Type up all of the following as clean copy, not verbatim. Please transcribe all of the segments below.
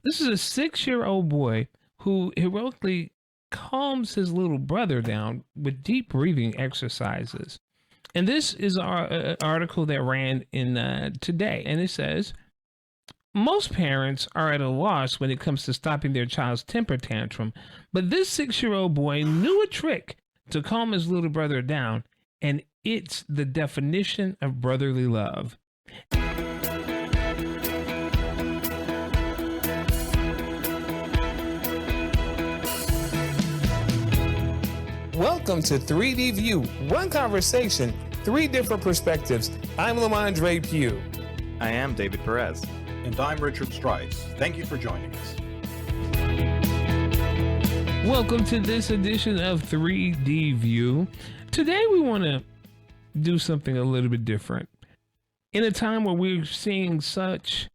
This is a 6-year-old boy who heroically calms his little brother down with deep breathing exercises. And this is our article that ran in today. And it says, most parents are at a loss when it comes to stopping their child's temper tantrum, but this 6-year-old boy knew a trick to calm his little brother down, and it's the definition of brotherly love. Welcome to 3D View, one conversation, three different perspectives. I'm Lamondre Pugh. I am David Perez. And I'm Richard Strice. Thank you for joining us. Welcome to this edition of 3D View. Today we want to do something a little bit different. In a time where we're seeing such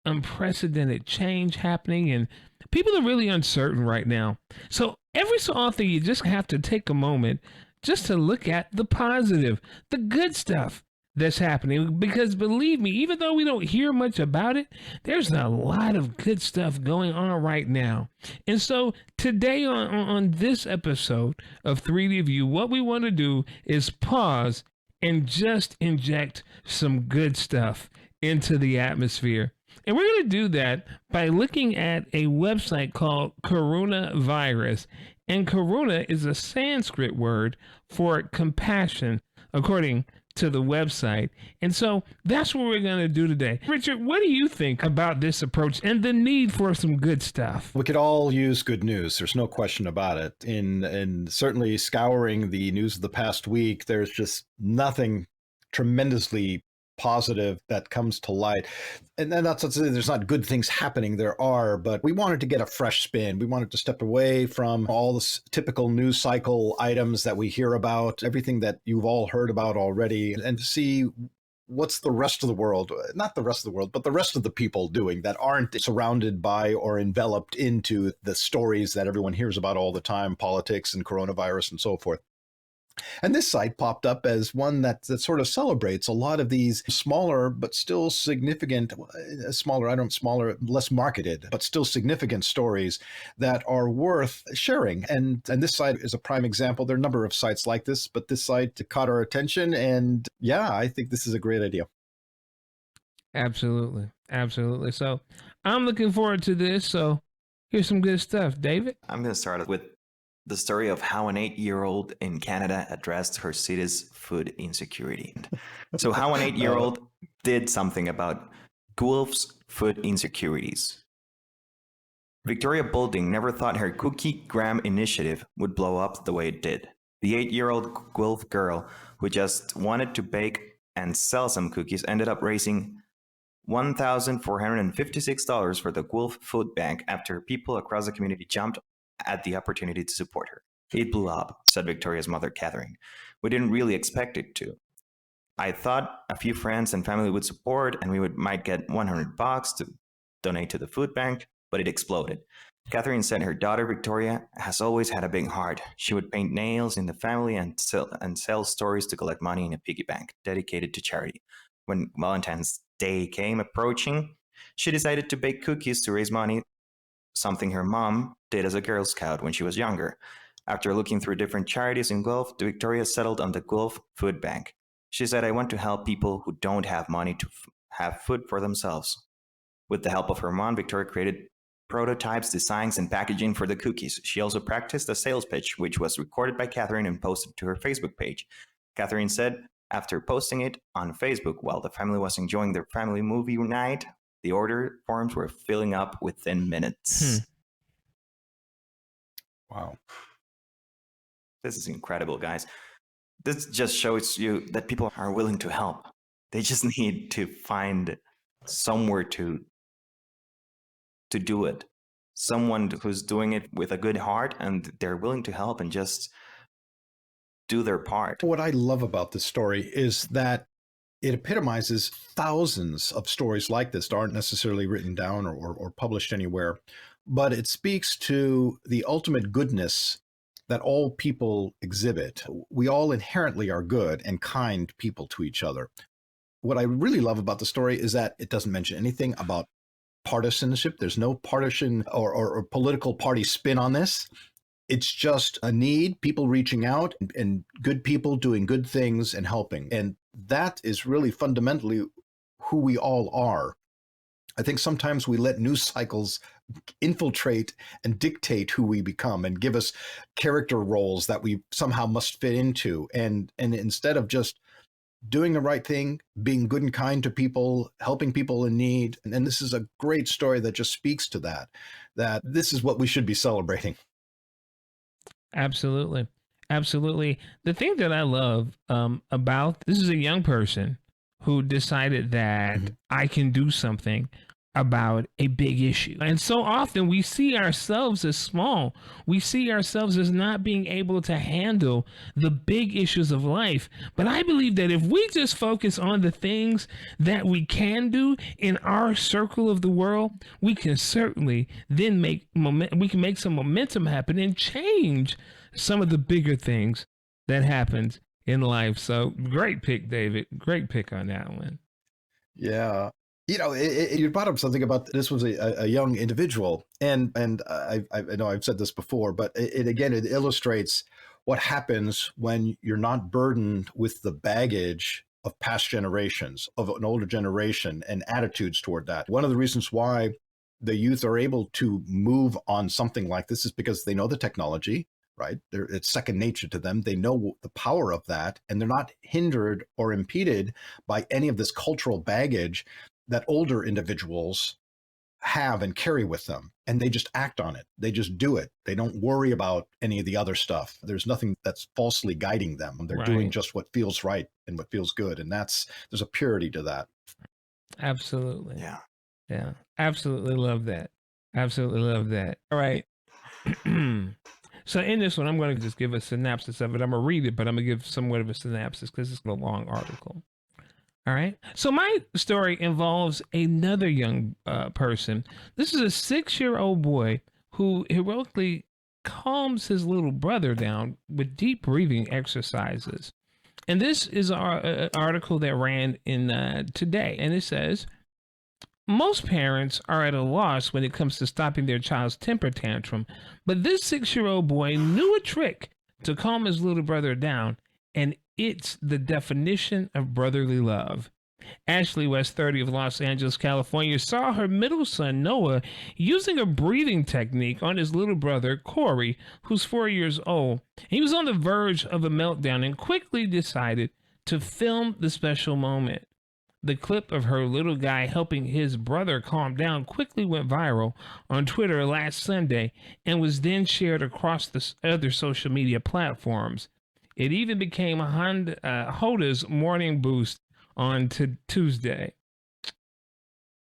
unprecedented change happening and people are really uncertain right now. So every so often you just have to take a moment just to look at the positive, the good stuff that's happening, because believe me, even though we don't hear much about it, there's a lot of good stuff going on right now. And so today on this episode of 3D View, what we want to do is pause and just inject some good stuff into the atmosphere. And we're going to do that by looking at a website called Coronavirus. And Corona is a Sanskrit word for compassion, according to the website. And so that's what we're going to do today. Richard, what do you think about this approach and the need for some good stuff? We could all use good news. There's no question about it. In certainly scouring the news of the past week, there's just nothing tremendously positive that comes to light. And then that's not to say there's not good things happening. There are, but we wanted to get a fresh spin. We wanted to step away from all the typical news cycle items that we hear about, everything that you've all heard about already, and to see what's the rest of the world, not the rest of the world, but the rest of the people doing that aren't surrounded by or enveloped into the stories that everyone hears about all the time, politics and coronavirus and so forth. And this site popped up as one that sort of celebrates a lot of these smaller, but still significant, less marketed, but still significant stories that are worth sharing. And this site is a prime example. There are a number of sites like this, but this site caught our attention. And yeah, I think this is a great idea. Absolutely. Absolutely. So I'm looking forward to this. So here's some good stuff. David? I'm going to start with the story of how an 8-year-old in Canada addressed her city's food insecurity. So how an 8-year-old did something about Guelph's food insecurities. Victoria Boulding never thought her Cookie Gram initiative would blow up the way it did. The 8-year-old Guelph girl who just wanted to bake and sell some cookies ended up raising $1,456 for the Guelph Food Bank after people across the community jumped at the opportunity to support her. It blew up, said Victoria's mother, Catherine. We didn't really expect it to. I thought a few friends and family would support and we might get $100 to donate to the food bank, but it exploded. Catherine said her daughter, Victoria, has always had a big heart. She would paint nails in the family and sell stories to collect money in a piggy bank dedicated to charity. When Valentine's Day came approaching, she decided to bake cookies to raise money, something her mom did as a Girl Scout when she was younger. After looking through different charities in Guelph, Victoria settled on the Guelph Food Bank. She said, I want to help people who don't have money to have food for themselves. With the help of her mom, Victoria created prototypes, designs, and packaging for the cookies. She also practiced a sales pitch, which was recorded by Catherine and posted to her Facebook page. Catherine said, after posting it on Facebook while the family was enjoying their family movie night, the order forms were filling up within minutes. Wow. This is incredible, guys. This just shows you that people are willing to help. They just need to find somewhere to do it. Someone who's doing it with a good heart and they're willing to help and just do their part. What I love about this story is that it epitomizes thousands of stories like this that aren't necessarily written down or published anywhere, but it speaks to the ultimate goodness that all people exhibit. We all inherently are good and kind people to each other. What I really love about the story is that it doesn't mention anything about partisanship. There's no partisan or political party spin on this. It's just a need, people reaching out, and good people doing good things and helping. And that is really fundamentally who we all are. I think sometimes we let news cycles infiltrate and dictate who we become and give us character roles that we somehow must fit into. And instead of just doing the right thing, being good and kind to people, helping people in need. And this is a great story that just speaks to that this is what we should be celebrating. Absolutely. Absolutely. The thing that I love about this is a young person who decided that I can do something about a big issue. And so often we see ourselves as small. We see ourselves as not being able to handle the big issues of life. But I believe that if we just focus on the things that we can do in our circle of the world, we can certainly then make some momentum happen and change some of the bigger things that happens in life. So great pick, David. Great pick on that one. Yeah. You know, you brought up something about this was a young individual, and I know I've said this before, but it illustrates what happens when you're not burdened with the baggage of past generations, of an older generation, and attitudes toward that. One of the reasons why the youth are able to move on something like this is because they know the technology, right? It's second nature to them. They know the power of that, and they're not hindered or impeded by any of this cultural baggage that older individuals have and carry with them. And they just act on it. They just do it. They don't worry about any of the other stuff. There's nothing that's falsely guiding them. They're doing just what feels right and what feels good. And there's a purity to that. Absolutely. Yeah. Yeah. Absolutely love that. Absolutely love that. All right. So in this one, I'm going to just give a synopsis of it. I'm going to read it, but I'm going to give somewhat of a synopsis because it's a long article. All right. So my story involves another young person. This is a 6-year-old boy who heroically calms his little brother down with deep breathing exercises. And this is our article that ran in Today. And it says, most parents are at a loss when it comes to stopping their child's temper tantrum. But this 6-year-old boy knew a trick to calm his little brother down. And it's the definition of brotherly love. Ashley West, 30 of Los Angeles, California, saw her middle son, Noah, using a breathing technique on his little brother, Corey, who's 4 years old. He was on the verge of a meltdown and quickly decided to film the special moment. The clip of her little guy helping his brother calm down quickly went viral on Twitter last Sunday and was then shared across the other social media platforms. It even became Hoda's morning boost on Tuesday.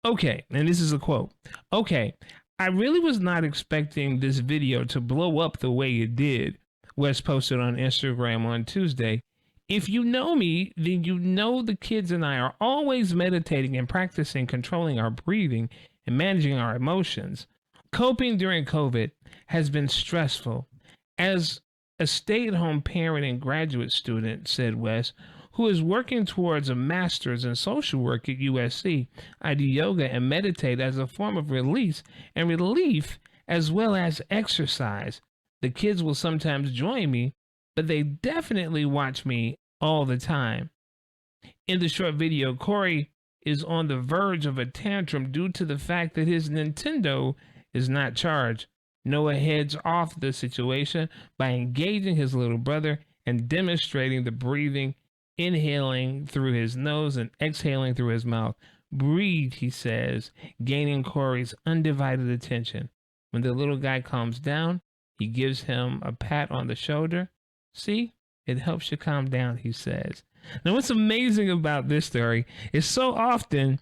Okay, and this is a quote. Okay, I really was not expecting this video to blow up the way it did, West posted on Instagram on Tuesday. If you know me, then you know the kids and I are always meditating and practicing controlling our breathing and managing our emotions. Coping during COVID has been stressful. As a stay-at-home parent and graduate student, said West, who is working towards a master's in social work at USC, I do yoga and meditate as a form of release and relief as well as exercise. The kids will sometimes join me, but they definitely watch me all the time. In the short video, Corey is on the verge of a tantrum due to the fact that his Nintendo is not charged. Noah heads off the situation by engaging his little brother and demonstrating the breathing, inhaling through his nose and exhaling through his mouth. Breathe, he says, gaining Corey's undivided attention. When the little guy calms down, he gives him a pat on the shoulder. See, it helps you calm down, he says. Now, what's amazing about this story is so often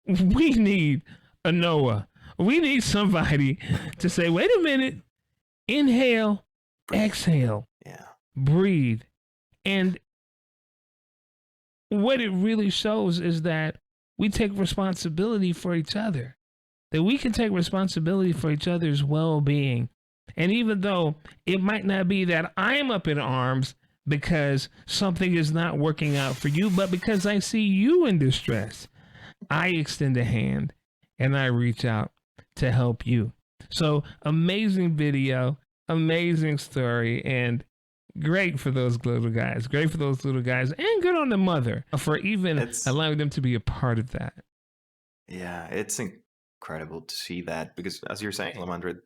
we need a Noah. We need somebody to say, wait a minute, inhale, exhale, breathe. And what it really shows is that we take responsibility for each other, that we can take responsibility for each other's well-being. And even though it might not be that I'm up in arms because something is not working out for you, but because I see you in distress, I extend a hand and I reach out to help you. So amazing video, amazing story, and great for those little guys. Great for those little guys, and good on the mother for even It's allowing them to be a part of that. Yeah, it's incredible to see that because, as you're saying, Lamandra,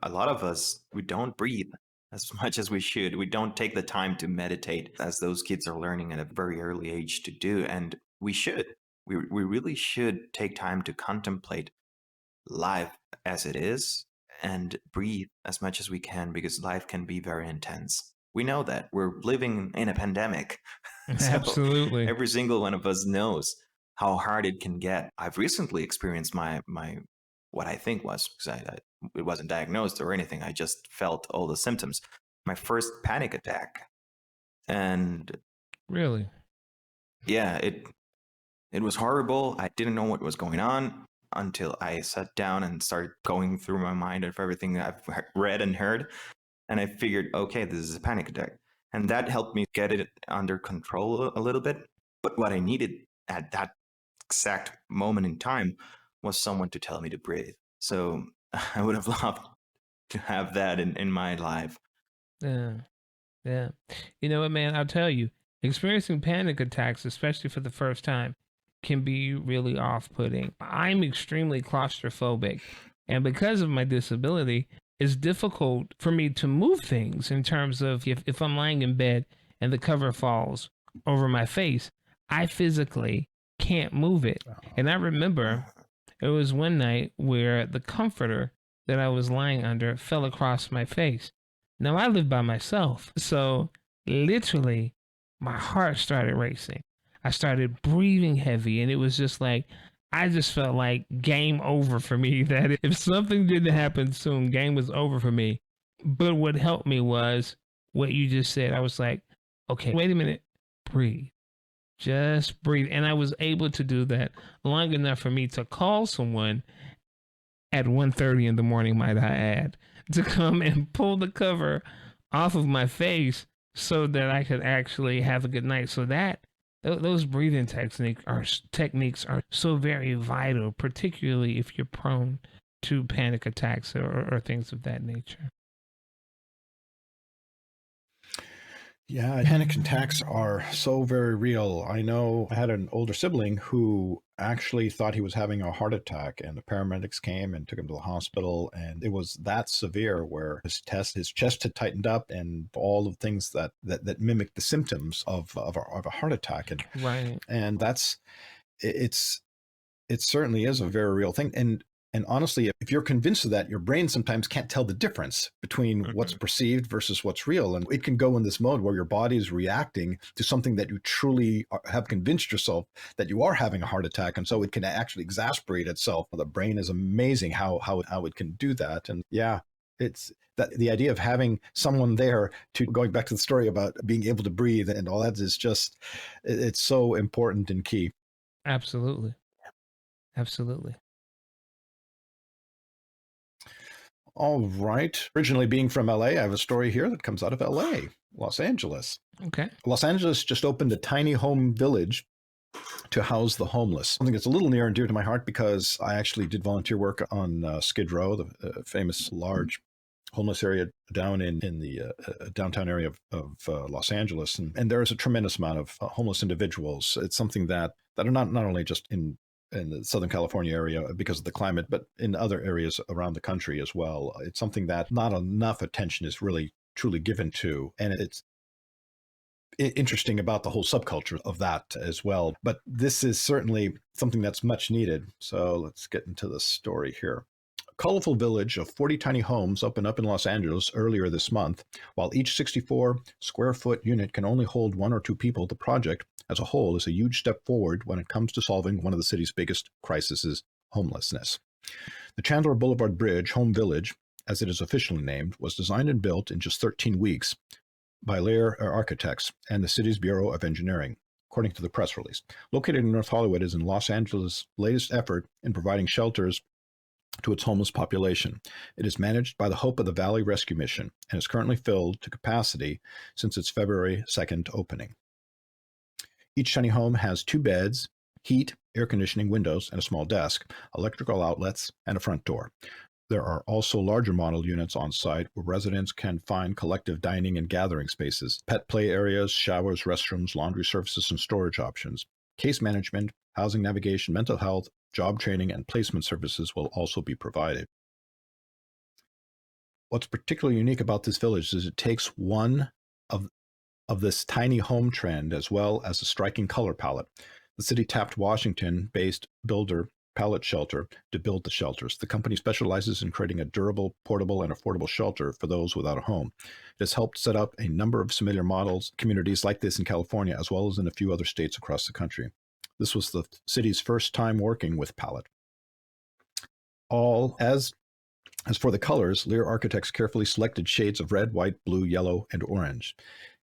a lot of us, we don't breathe as much as we should. We don't take the time to meditate as those kids are learning at a very early age to do. And we should. We really should take time to contemplate life as it is and breathe as much as we can because life can be very intense. We know that we're living in a pandemic. So Absolutely. every single one of us knows how hard it can get. I've recently experienced my what I think was, because it wasn't diagnosed or anything. I just felt all the symptoms. My first panic attack, and Really? yeah, it was horrible. I didn't know what was going on until I sat down and started going through my mind of everything I've read and heard, and I figured, okay, this is a panic attack, and that helped me get it under control a little bit. But what I needed at that exact moment in time was someone to tell me to breathe. So I would have loved to have that in my life. Yeah. Yeah. You know what, man? I'll tell you, experiencing panic attacks, especially for the first time, can be really off putting. I'm extremely claustrophobic. And because of my disability, it's difficult for me to move things in terms of if I'm lying in bed and the cover falls over my face, I physically can't move it. And I remember it was one night where the comforter that I was lying under fell across my face. Now I live by myself, so literally my heart started racing. I started breathing heavy, and it was just like I just felt like game over for me. That if something didn't happen soon, game was over for me. But what helped me was what you just said. I was like, okay, wait a minute, breathe, just breathe, and I was able to do that long enough for me to call someone at 1:30 in the morning, might I add, to come and pull the cover off of my face so that I could actually have a good night. So that those breathing techniques are so very vital, particularly if you're prone to panic attacks or things of that nature. Yeah, panic attacks are so very real. I know I had an older sibling who actually thought he was having a heart attack, and the paramedics came and took him to the hospital, and it was that severe where his chest had tightened up, and all of things that mimic the symptoms of a heart attack, Right. and it certainly is a very real thing. And honestly, if you're convinced of that, your brain sometimes can't tell the difference between what's perceived versus what's real. And it can go in this mode where your body is reacting to something that you truly have convinced yourself that you are having a heart attack. And so it can actually exasperate itself. The brain is amazing how it can do that. And yeah, it's that the idea of having someone there to, going back to the story about being able to breathe and all that, is just, it's so important and key. Absolutely. Absolutely. All right. Originally being from LA, I have a story here that comes out of LA, Los Angeles. Okay. Los Angeles just opened a tiny home village to house the homeless. Something that's a little near and dear to my heart because I actually did volunteer work on Skid Row, the famous large homeless area down in the downtown area of Los Angeles. And there is a tremendous amount of homeless individuals. It's something that are not only just in the Southern California area because of the climate, but in other areas around the country as well. It's something that not enough attention is really truly given to. And it's interesting about the whole subculture of that as well. But this is certainly something that's much needed. So let's get into the story here. A colorful village of 40 tiny homes opened up in Los Angeles earlier this month. While each 64 square foot unit can only hold 1 or 2 people, the project as a whole is a huge step forward when it comes to solving one of the city's biggest crises, homelessness. The Chandler Boulevard Bridge Home Village, as it is officially named, was designed and built in just 13 weeks by Lair Architects and the city's Bureau of Engineering, according to the press release. Located in North Hollywood, is in Los Angeles' latest effort in providing shelters to its homeless population. It is managed by the Hope of the Valley Rescue Mission and is currently filled to capacity since its February 2nd opening. Each tiny home has 2 beds, heat, air conditioning, windows, and a small desk, electrical outlets, and a front door. There are also larger model units on site where residents can find collective dining and gathering spaces, pet play areas, showers, restrooms, laundry services, and storage options. Case management, housing navigation, mental health, job training, and placement services will also be provided. What's particularly unique about this village is it takes one of this tiny home trend as well as a striking color palette. The city tapped Washington-based builder Pallet Shelter to build the shelters. The company specializes in creating a durable, portable, and affordable shelter for those without a home. It has helped set up a number of similar models, communities like this in California, as well as in a few other states across the country. This was the city's first time working with Pallet. As for the colors, Lear architects carefully selected shades of red, white, blue, yellow, and orange.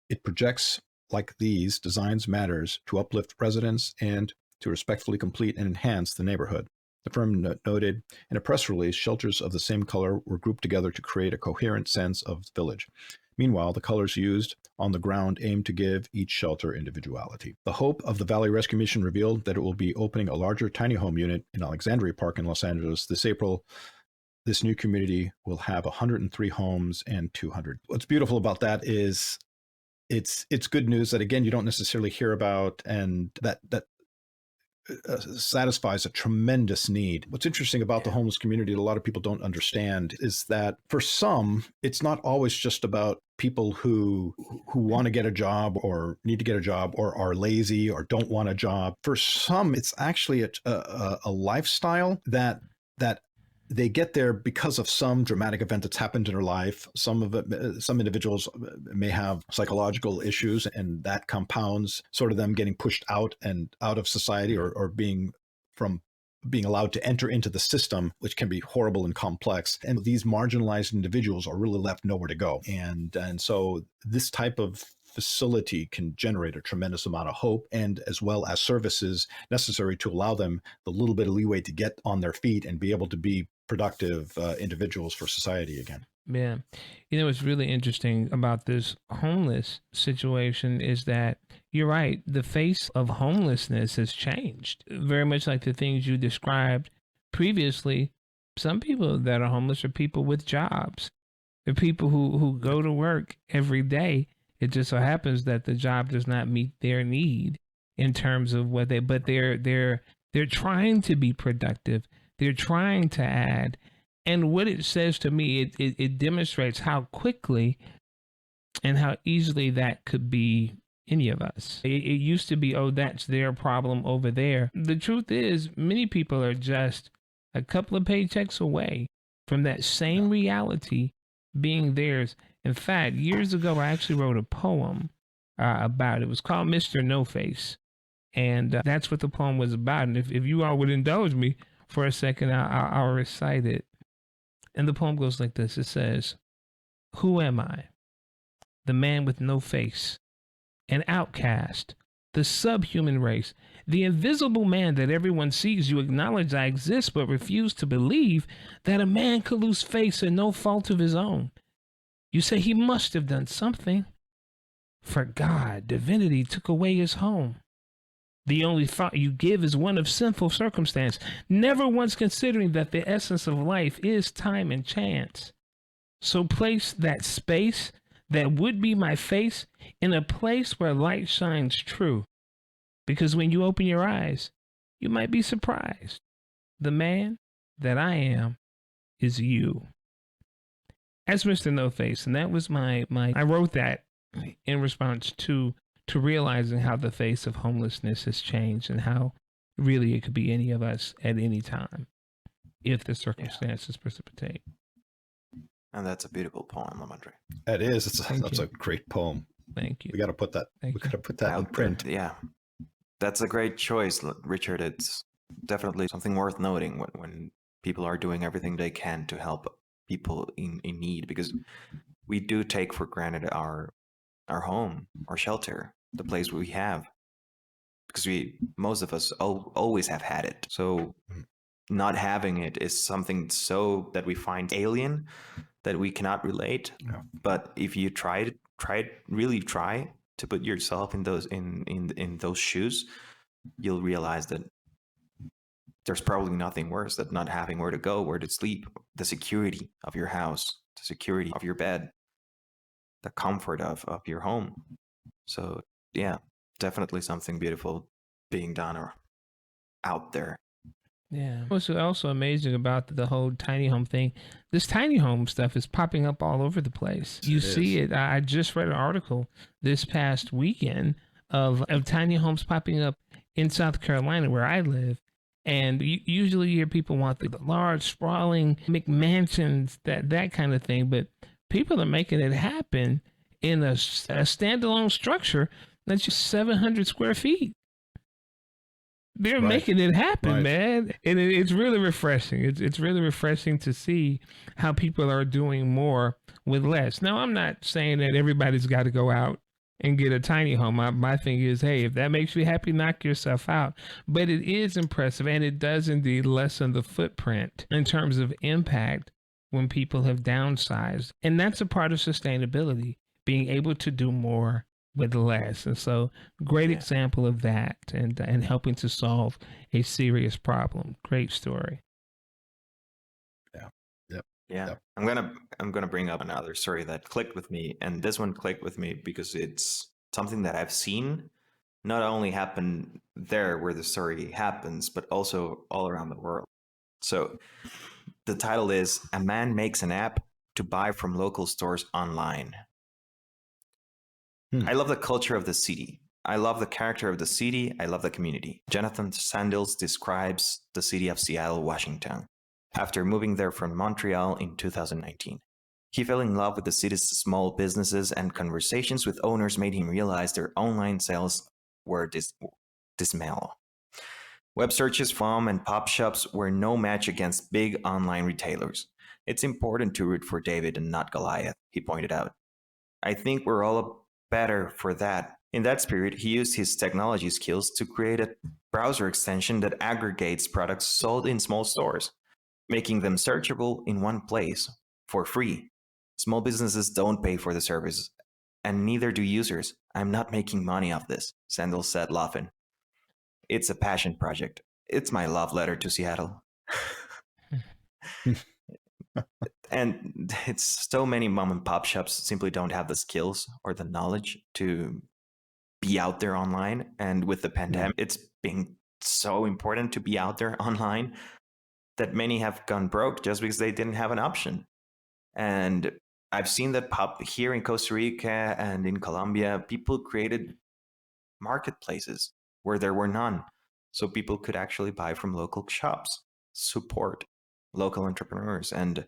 It projects like these designs matters to uplift residents and to respectfully complete and enhance the neighborhood. The firm noted in a press release, shelters of the same color were grouped together to create a coherent sense of the village. Meanwhile, the colors used on the ground aim to give each shelter individuality. The Hope of the Valley Rescue Mission revealed that it will be opening a larger tiny home unit in Alexandria Park in Los Angeles this April. This new community will have 103 homes and 200. What's beautiful about that is it's good news that, again, you don't necessarily hear about, and that satisfies a tremendous need. What's interesting about the homeless community that a lot of people don't understand is that for some, it's not always just about people who want to get a job or need to get a job or are lazy or don't want a job. For some, it's actually a lifestyle that they get there because of some dramatic event that's happened in their life. Some individuals may have psychological issues, and that compounds sort of them getting pushed out of society or being allowed to enter into the system, which can be horrible and complex. And these marginalized individuals are really left nowhere to go. And so this type of facility can generate a tremendous amount of hope, and as well as services necessary to allow them the little bit of leeway to get on their feet and be able to be productive individuals for society again. Yeah. What's really interesting about this homeless situation is that you're right. The face of homelessness has changed very much like the things you described previously. Some people that are homeless are people with jobs. They're people who go to work every day. It just so happens that the job does not meet their need in terms of what but they're trying to be productive. They're trying to add. And what it says to me, it demonstrates how quickly and how easily that could be any of us. It used to be, oh, that's their problem over there. The truth is, many people are just a couple of paychecks away from that same reality being theirs. In fact, years ago, I actually wrote a poem about it. It was called Mr. No Face. And that's what the poem was about. And if you all would indulge me for a second, I'll recite it. And the poem goes like this. It says, "Who am I? The man with no face, an outcast, the subhuman race, the invisible man that everyone sees. You acknowledge I exist, but refuse to believe that a man could lose face and no fault of his own. You say he must have done something. For God, divinity took away his home. The only thought you give is one of sinful circumstance, never once considering that the essence of life is time and chance. So place that space that would be my face in a place where light shines true. Because when you open your eyes, you might be surprised. The man that I am is you." That's Mr. No Face. And that was I wrote that in response to realizing how the face of homelessness has changed and how really it could be any of us at any time if the circumstances precipitate. And that's a beautiful poem, Lamondre. That is. That's a great poem. Thank you. We got to put that. We got to put that in print. Yeah, that's a great choice, Richard. It's definitely something worth noting when people are doing everything they can to help people in need, because we do take for granted our home, our shelter, the place we have, because most of us always have had it. So not having it is something so that we find alien, that we cannot relate. Yeah. But if you really try to put yourself in those in those shoes, you'll realize that there's probably nothing worse than not having where to go, where to sleep, the security of your house, the security of your bed, the comfort of your home. So yeah, definitely something beautiful being done or out there. Yeah. What's also amazing about the whole tiny home thing, this tiny home stuff is popping up all over the place. You see it. I just read an article this past weekend of tiny homes popping up in South Carolina where I live. And usually you hear people want the large, sprawling McMansions, that kind of thing. But people are making it happen in a standalone structure that's just 700 square feet. They're making it happen, man. And it's really refreshing. It's really refreshing to see how people are doing more with less. Now, I'm not saying that everybody's got to go out and get a tiny home. My thing is, hey, if that makes you happy, knock yourself out. But it is impressive, and it does indeed lessen the footprint in terms of impact when people have downsized. And that's a part of sustainability, being able to do more with less. And so great example of that, and helping to solve a serious problem. Great story. Yeah. I'm gonna bring up another story that clicked with me, and this one clicked with me because it's something that I've seen not only happen there where the story happens, but also all around the world. So the title is "A Man Makes an App to Buy from Local Stores Online." I love the culture of the city. I love the character of the city. I love the community. Jonathan Sandils describes the city of Seattle, Washington, after moving there from Montreal in 2019. He fell in love with the city's small businesses, and conversations with owners made him realize their online sales were dismal. Web searches for mom and pop shops were no match against big online retailers. It's important to root for David and not Goliath, he pointed out. I think we're all better for that. In that spirit, he used his technology skills to create a browser extension that aggregates products sold in small stores, making them searchable in one place for free. Small businesses don't pay for the service, and neither do users. I'm not making money off this, Sandel said, laughing. It's a passion project. It's my love letter to Seattle. And it's so many mom and pop shops simply don't have the skills or the knowledge to be out there online. And with the pandemic, it's been so important to be out there online that many have gone broke just because they didn't have an option. And I've seen that pop here in Costa Rica and in Colombia. People created marketplaces where there were none, so people could actually buy from local shops, support local entrepreneurs. And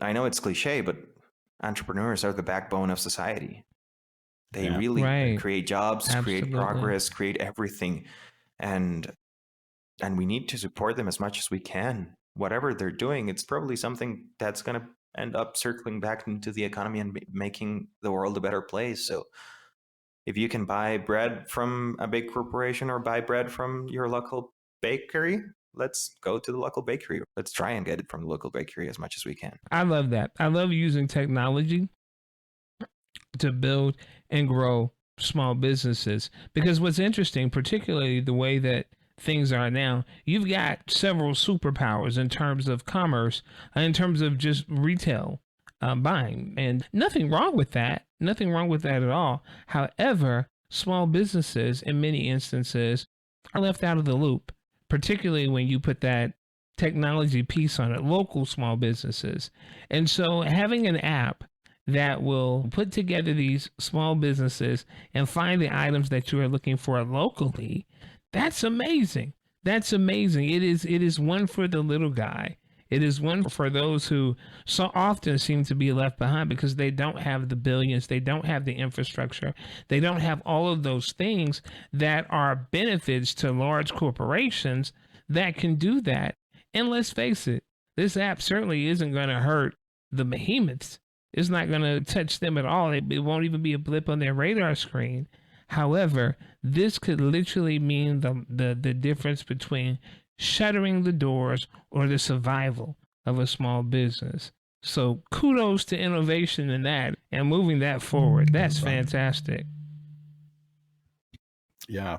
I know it's cliche, but entrepreneurs are the backbone of society. They really create jobs, create progress, create everything. And we need to support them as much as we can. Whatever they're doing, it's probably something that's going to end up circling back into the economy and making the world a better place. So if you can buy bread from a big corporation or buy bread from your local bakery, let's go to the local bakery. Let's try and get it from the local bakery as much as we can. I love that. I love using technology to build and grow small businesses, because what's interesting, particularly the way that things are now, you've got several superpowers in terms of commerce, in terms of just retail buying, and nothing wrong with that. Nothing wrong with that at all. However, small businesses in many instances are left out of the loop, particularly when you put that technology piece on it, local small businesses. And so having an app that will put together these small businesses and find the items that you are looking for locally, that's amazing. That's amazing. It is one for the little guy. It is one for those who so often seem to be left behind because they don't have the billions, they don't have the infrastructure, they don't have all of those things that are benefits to large corporations that can do that. And let's face it, this app certainly isn't going to hurt the behemoths. It's not going to touch them at all. It won't even be a blip on their radar screen. However, this could literally mean the difference between shuttering the doors or the survival of a small business. So kudos to innovation in that and moving that forward. That's fantastic. Yeah,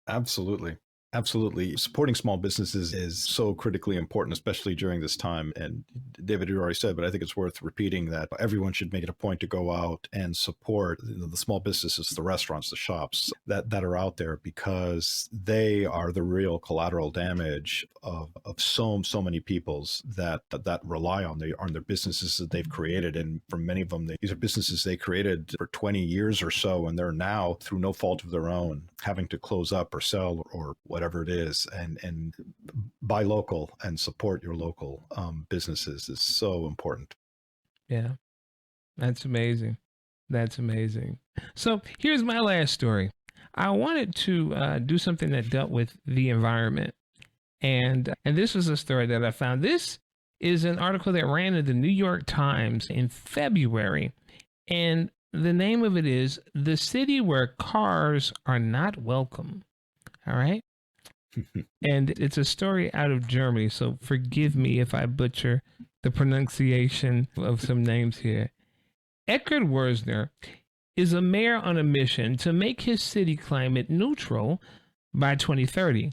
absolutely. Absolutely. Supporting small businesses is so critically important, especially during this time. And David, you already said, but I think it's worth repeating that everyone should make it a point to go out and support the small businesses, the restaurants, the shops that are out there, because they are the real collateral damage of so many peoples that rely on their businesses that they've created. And for many of them, these are businesses they created for 20 years or so, and they're now, through no fault of their own, having to close up or sell or whatever it is. And buy local and support your local businesses is so important. Yeah, that's amazing. That's amazing. So here's my last story. I wanted to do something that dealt with the environment. And this was a story that I found. This is an article that ran in the New York Times in February. And the name of it is "The City Where Cars Are Not Welcome." All right. And it's a story out of Germany. So forgive me if I butcher the pronunciation of some names here. Eckhard Wurzner is a mayor on a mission to make his city climate neutral by 2030.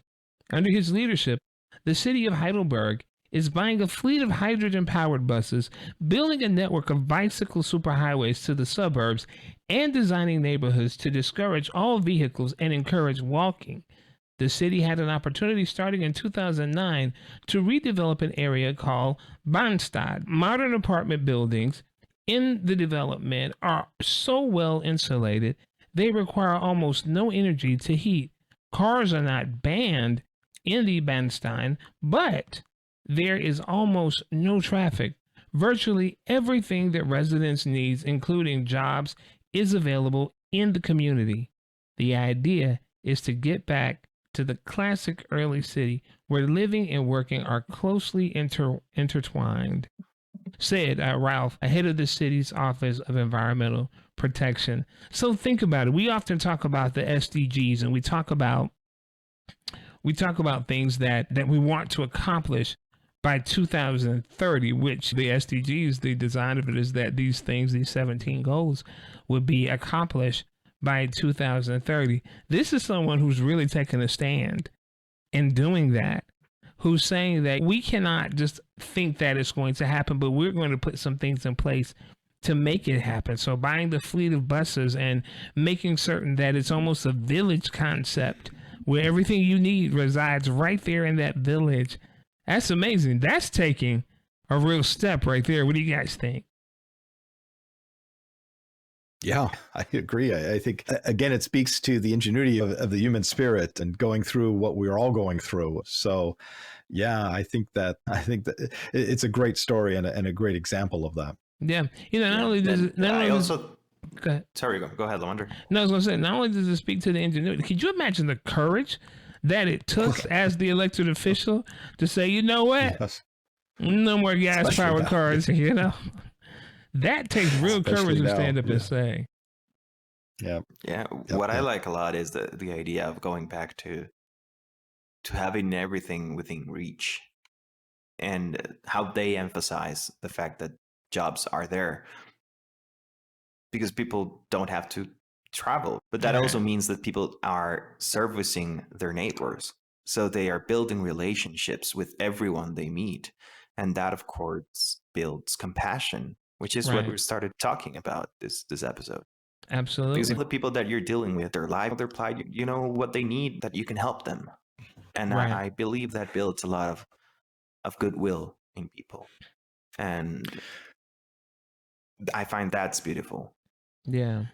Under his leadership, the city of Heidelberg is buying a fleet of hydrogen-powered buses, building a network of bicycle superhighways to the suburbs, and designing neighborhoods to discourage all vehicles and encourage walking. The city had an opportunity starting in 2009 to redevelop an area called Bahnstadt. Modern apartment buildings in the development are so well insulated, they require almost no energy to heat. Cars are not banned in the Bahnstein, but there is almost no traffic. Virtually everything that residents need, including jobs, is available in the community. The idea is to get back to the classic early city where living and working are closely intertwined, said Ralph, head of the city's Office of Environmental Protection. So think about it. We often talk about the SDGs, and we talk about things that we want to accomplish by 2030, which the SDGs, the design of it is that these things, these 17 goals, would be accomplished by 2030. This is someone who's really taking a stand and doing that, who's saying that we cannot just think that it's going to happen, but we're going to put some things in place to make it happen. So buying the fleet of buses and making certain that it's almost a village concept where everything you need resides right there in that village. That's amazing. That's taking a real step right there. What do you guys think? Yeah, I agree. I think, again, it speaks to the ingenuity of the human spirit and going through what we're all going through. So, yeah, I think that it's a great story and a great example of that. Yeah. Not only does it, not only also, go ahead. Sorry, go ahead, Lavender. No, I was going to say, not only does it speak to the ingenuity, could you imagine the courage that it took as the elected official to say, you know what? Yes. No more gas-powered cars, That takes real Especially courage to now, stand up and say. Yeah. What I like a lot is the idea of going back to having everything within reach, and how they emphasize the fact that jobs are there because people don't have to travel. But that also means that people are servicing their neighbors. So they are building relationships with everyone they meet. And that, of course, builds compassion, which is what we started talking about this episode. Absolutely. Because the people that you're dealing with, their life, their plight, you know what they need, that you can help them. And I believe that builds a lot of goodwill in people. And I find that's beautiful. Yeah.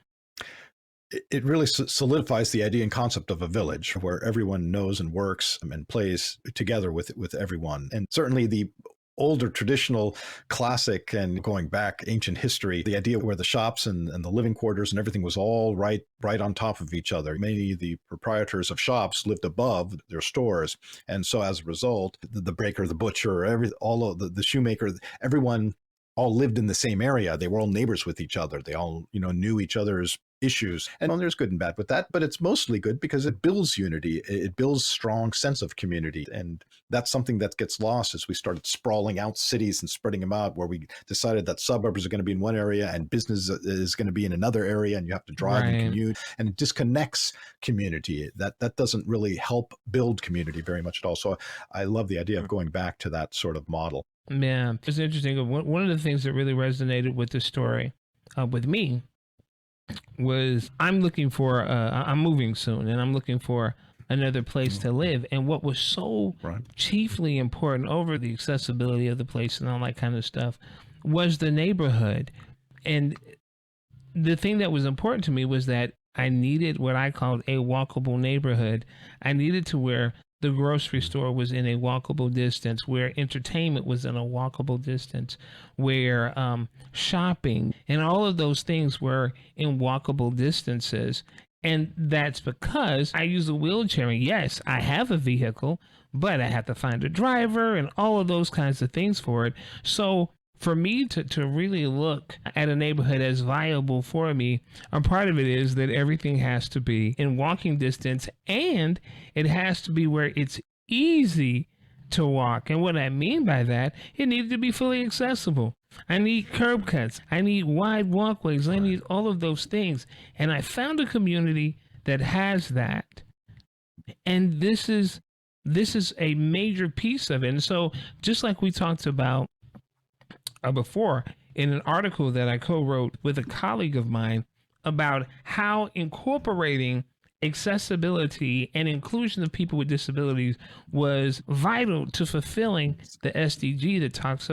It really solidifies the idea and concept of a village where everyone knows and works and plays together with everyone. And certainly the older traditional classic and going back ancient history, the idea where the shops and the living quarters and everything was all right on top of each other. Many of the proprietors of shops lived above their stores. And so as a result, the baker, the butcher, all of the shoemaker, everyone all lived in the same area. They were all neighbors with each other. They all, knew each other's issues. And there's good and bad with that, but it's mostly good because it builds unity. It builds strong sense of community. And that's something that gets lost as we started sprawling out cities and spreading them out, where we decided that suburbs are going to be in one area and business is going to be in another area, and you have to drive and commute, and it disconnects community. That doesn't really help build community very much at all. So I love the idea of going back to that sort of model. Yeah, it's interesting. One of the things that really resonated with the story with me was I'm moving soon, and I'm looking for another place to live. And what was so chiefly important over the accessibility of the place and all that kind of stuff was the neighborhood. And the thing that was important to me was that I needed what I called a walkable neighborhood. I needed to where the grocery store was in a walkable distance, where entertainment was in a walkable distance, where shopping and all of those things were in walkable distances. And that's because I use a wheelchair. And yes, I have a vehicle, but I have to find a driver and all of those kinds of things for it. So for me to really look at a neighborhood as viable for me, a part of it is that everything has to be in walking distance, and it has to be where it's easy to walk. And what I mean by that, it needed to be fully accessible. I need curb cuts. I need wide walkways. I need all of those things. And I found a community that has that. And this is a major piece of it. And so just like we talked about before in an article that I co-wrote with a colleague of mine about how incorporating accessibility and inclusion of people with disabilities was vital to fulfilling the SDG that talks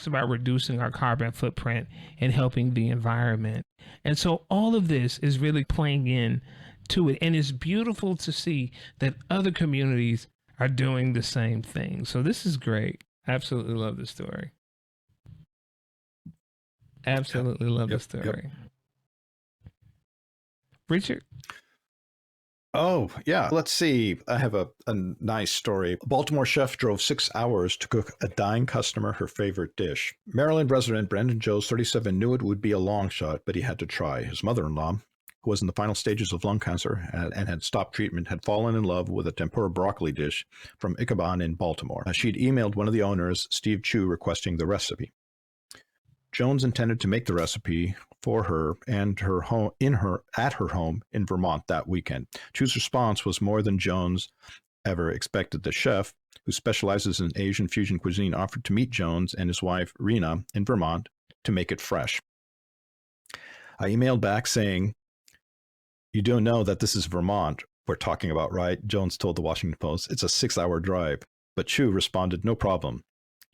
about reducing our carbon footprint and helping the environment. And so all of this is really playing in to it, and it's beautiful to see that other communities are doing the same thing. So this is great. Absolutely love the story. Absolutely love the story. Richard? Oh, yeah. Let's see. I have a nice story. A Baltimore chef drove 6 hours to cook a dying customer her favorite dish. Maryland resident Brandon Jones, 37, knew it would be a long shot, but he had to try. His mother-in-law, who was in the final stages of lung cancer and had stopped treatment, had fallen in love with a tempura broccoli dish from Ichabod in Baltimore. She'd emailed one of the owners, Steve Chu, requesting the recipe. Jones intended to make the recipe for her and at her home in Vermont that weekend. Chu's response was more than Jones ever expected. The chef, who specializes in Asian fusion cuisine, offered to meet Jones and his wife Rena in Vermont to make it fresh. I emailed back saying, "You don't know that this is Vermont we're talking about, right?" Jones told the Washington Post. "It's a 6-hour drive." But Chu responded, "No problem.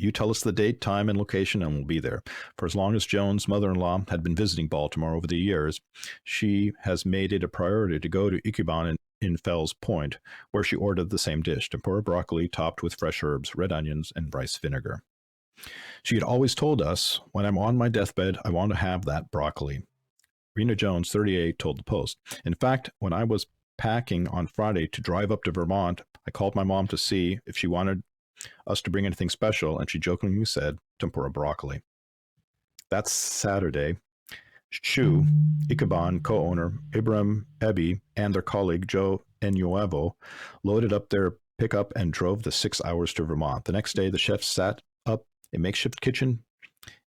You tell us the date, time, and location, and we'll be there." For as long as Jones' mother-in-law had been visiting Baltimore over the years, she has made it a priority to go to Ichabod in Fells Point, where she ordered the same dish, tempura broccoli topped with fresh herbs, red onions, and rice vinegar. She had always told us, "When I'm on my deathbed, I want to have that broccoli." Rena Jones, 38, told the Post. "In fact, when I was packing on Friday to drive up to Vermont, I called my mom to see if she wanted us to bring anything special, and she jokingly said tempura broccoli." That's Saturday. Chu, Ichabod co-owner Ibrahim Ebi, and their colleague Joe Enuevo loaded up their pickup and drove the 6 hours to Vermont. The next day, the chefs set up a makeshift kitchen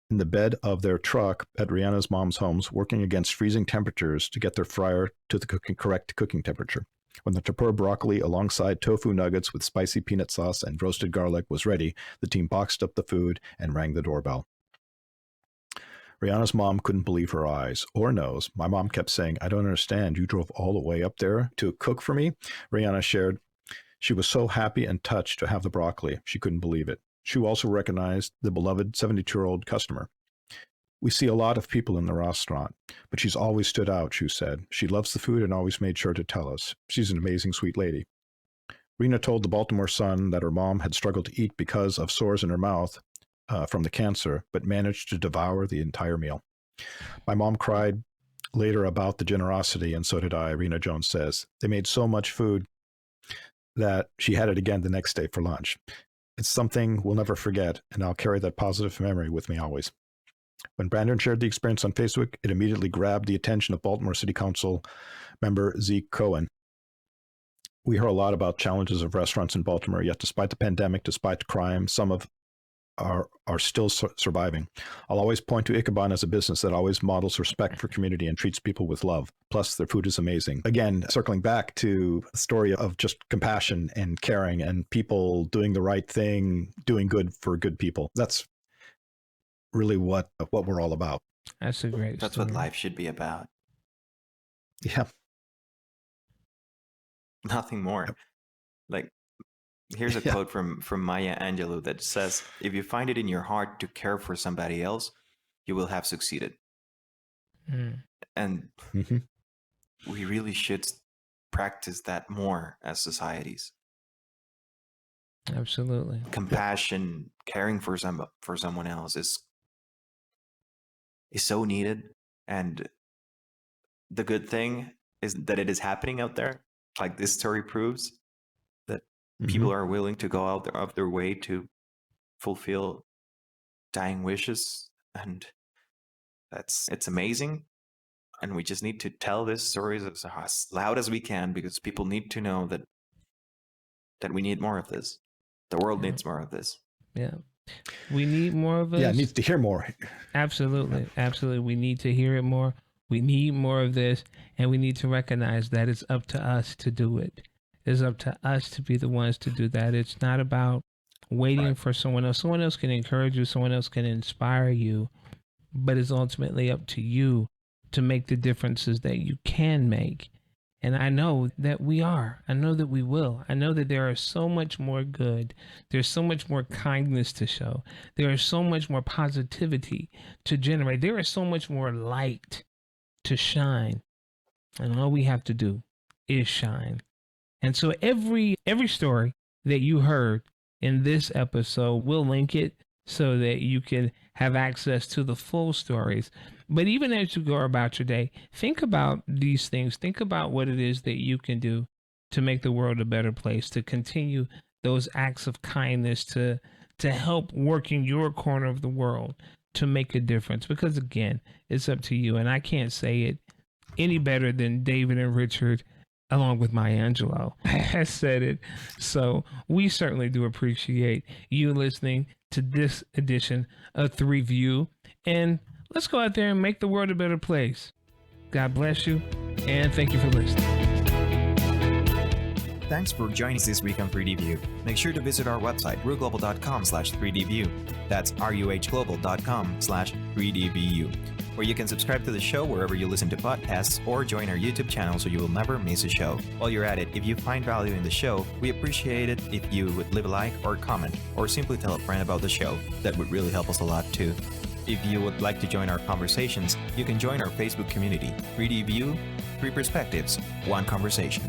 in the bed of their truck at Rihanna's mom's homes, working against freezing temperatures to get their fryer to the correct cooking temperature. When the tempura broccoli alongside tofu nuggets with spicy peanut sauce and roasted garlic was ready, the team boxed up the food and rang the doorbell. Rihanna's mom couldn't believe her eyes or nose. "My mom kept saying, 'I don't understand. You drove all the way up there to cook for me?'" Rihanna shared she was so happy and touched to have the broccoli. She couldn't believe it. Chu also recognized the beloved 72-year-old customer. "We see a lot of people in the restaurant, but she's always stood out," Chu said. "She loves the food and always made sure to tell us. She's an amazing, sweet lady." Rena told the Baltimore Sun that her mom had struggled to eat because of sores in her mouth from the cancer, but managed to devour the entire meal. "My mom cried later about the generosity, and so did I," Rena Jones says. "They made so much food that she had it again the next day for lunch. It's something we'll never forget, and I'll carry that positive memory with me always." When Brandon shared the experience on Facebook, it immediately grabbed the attention of Baltimore City Council member Zeke Cohen. We hear a lot about challenges of restaurants in Baltimore, yet despite the pandemic, despite the crime, some are still surviving. I'll always point to Ichabod as a business that always models respect for community and treats people with love. Plus, their food is amazing. Again, circling back to the story of just compassion and caring and people doing the right thing, doing good for good people. That's really what we're all about. That's a great That's story. what life should be about. Yeah. Nothing more. Yep. Like, here's a quote from Maya Angelou that says, if you find it in your heart to care for somebody else, you will have succeeded. And we really should practice that more as societies. Absolutely. Compassion, caring for someone else is so needed. And the good thing is that it is happening out there. Like this story proves that people are willing to go out of their way to fulfill dying wishes. And it's amazing. And we just need to tell these stories as loud as we can, because people need to know that we need more of this. The world needs more of this. Yeah. We need more of it. Yeah, it needs to hear more. Absolutely. Absolutely. We need to hear it more. We need more of this. And we need to recognize that it's up to us to do it. It's up to us to be the ones to do that. It's not about waiting for someone else. Someone else can encourage you. Someone else can inspire you. But it's ultimately up to you to make the differences that you can make. And I know that we are. I know that we will. I know that there is so much more good. There's so much more kindness to show. There is so much more positivity to generate. There is so much more light to shine. And all we have to do is shine. And so every story that you heard in this episode, we'll link it so that you can have access to the full stories. But even as you go about your day, think about these things. Think about what it is that you can do to make the world a better place, to continue those acts of kindness, to help work in your corner of the world to make a difference. Because again, it's up to you. And I can't say it any better than David and Richard, along with Maya Angelou, has said it. So we certainly do appreciate you listening to this edition of 3View. And let's go out there and make the world a better place. God bless you, and thank you for listening. Thanks for joining us this week on 3DView. Make sure to visit our website, ruglobal.com/3DView. That's ruhglobal.com/3DVU, where you can subscribe to the show wherever you listen to podcasts, or join our YouTube channel so you will never miss a show. While you're at it, if you find value in the show, we appreciate it if you would leave a like or comment, or simply tell a friend about the show. That would really help us a lot too. If you would like to join our conversations, you can join our Facebook community, 3DView, 3 Perspectives, 1 Conversation.